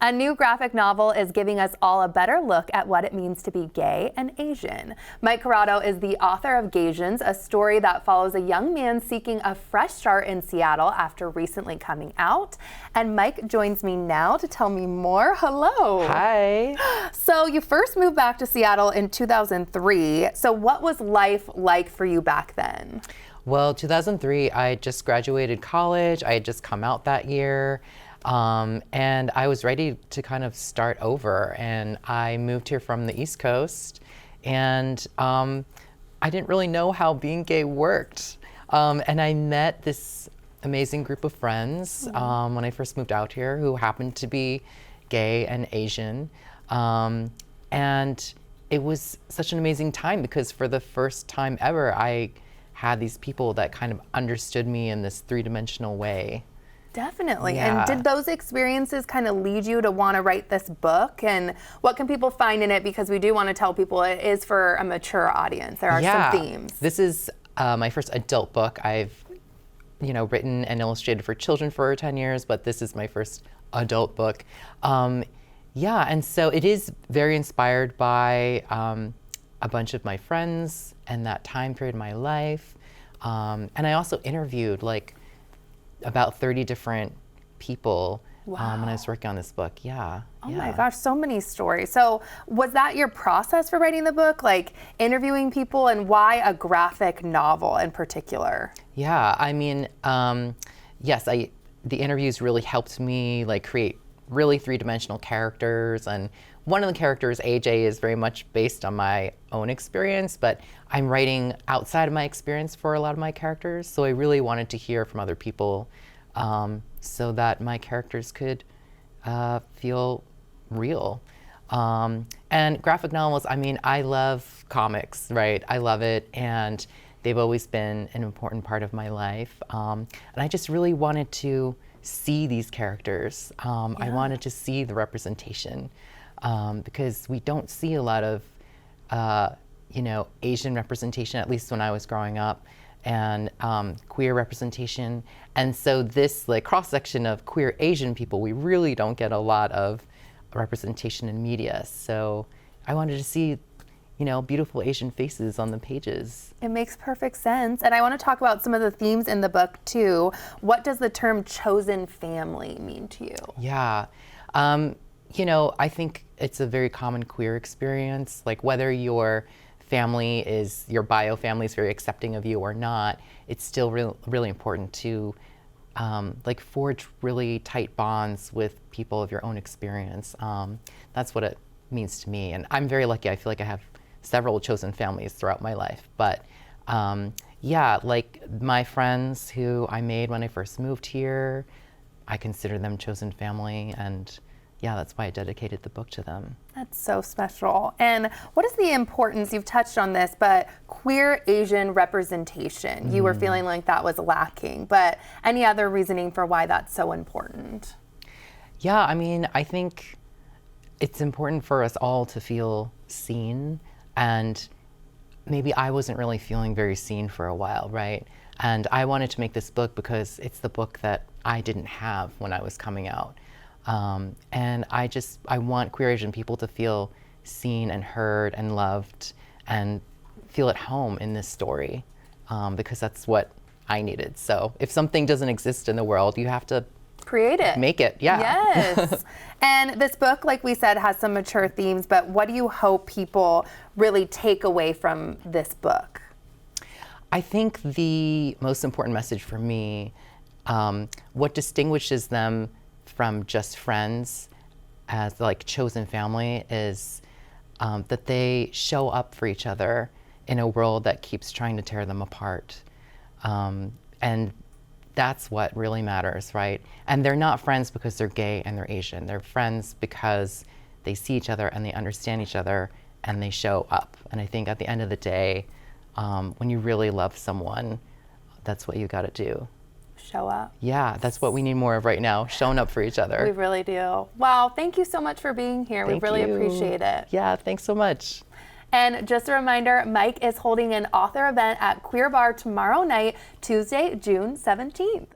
A new graphic novel is giving us all a better look at what it means to be gay and Asian. Mike Curato is the author of Gaysians, a story that follows a young man seeking a fresh start in Seattle after recently coming out. And Mike joins me now to tell me more. Hello. Hi. So you first moved back to Seattle in 2003. So what was life like for you back then? Well, 2003, I just graduated college. I had just come out that year. And I was ready to kind of start over. And I moved here from the East Coast. And I didn't really know how being gay worked. And I met this amazing group of friends when I first moved out here who happened to be gay and Asian. And it was such an amazing time because for the first time ever, I had these people that kind of understood me in this three-dimensional way. Definitely. Yeah. And did those experiences kind of lead you to want to write this book? And what can people find in it? Because we do want to tell people it is for a mature audience. There are some themes. This is my first adult book. I've written and illustrated for children for 10 years, but this is my first adult book. And so it is very inspired by a bunch of my friends and that time period in my life. And I also interviewed about 30 different people when I was working on this book. Oh my gosh, so many stories. So was that your process for writing the book, like interviewing people, and why a graphic novel in particular? Yeah, I mean, yes, the interviews really helped me create really three-dimensional characters, and one of the characters, AJ, is very much based on my own experience, but I'm writing outside of my experience for a lot of my characters, so I really wanted to hear from other people so that my characters could feel real. And graphic novels, I mean, I love comics, right? I love it, and they've always been an important part of my life. And I just really wanted to see these characters. I wanted to see the representation because we don't see a lot of, Asian representation, at least when I was growing up, and queer representation. And so this cross-section of queer Asian people, we really don't get a lot of representation in media. So I wanted to see beautiful Asian faces on the pages. It makes perfect sense. And I want to talk about some of the themes in the book too. What does the term chosen family mean to you? Yeah. I think it's a very common queer experience, whether your bio family is very accepting of you or not, it's still really important to forge really tight bonds with people of your own experience. That's what it means to me. And I'm very lucky. I feel like I have several chosen families throughout my life. But my friends who I made when I first moved here, I consider them chosen family, and that's why I dedicated the book to them. That's so special. And what is the importance, you've touched on this, but queer Asian representation, you were feeling like that was lacking, but any other reasoning for why that's so important? Yeah, I mean, I think it's important for us all to feel seen, and maybe I wasn't really feeling very seen for a while, right? And I wanted to make this book because it's the book that I didn't have when I was coming out. And I want queer Asian people to feel seen and heard and loved and feel at home in this story, because that's what I needed. So if something doesn't exist in the world, you have to create it. Make it, yeah. Yes. And this book, like we said, has some mature themes, but what do you hope people really take away from this book? I think the most important message for me, what distinguishes them from just friends as chosen family, is that they show up for each other in a world that keeps trying to tear them apart. And that's what really matters, right? And they're not friends because they're gay and they're Asian. They're friends because they see each other and they understand each other and they show up. And I think at the end of the day, when you really love someone, that's what you gotta do. Show up. Yeah, that's what we need more of right now, showing up for each other. We really do. Wow, thank you so much for being here. We really appreciate it. Yeah, thanks so much. And just a reminder, Mike is holding an author event at Queer Bar tomorrow night, Tuesday, June 17th.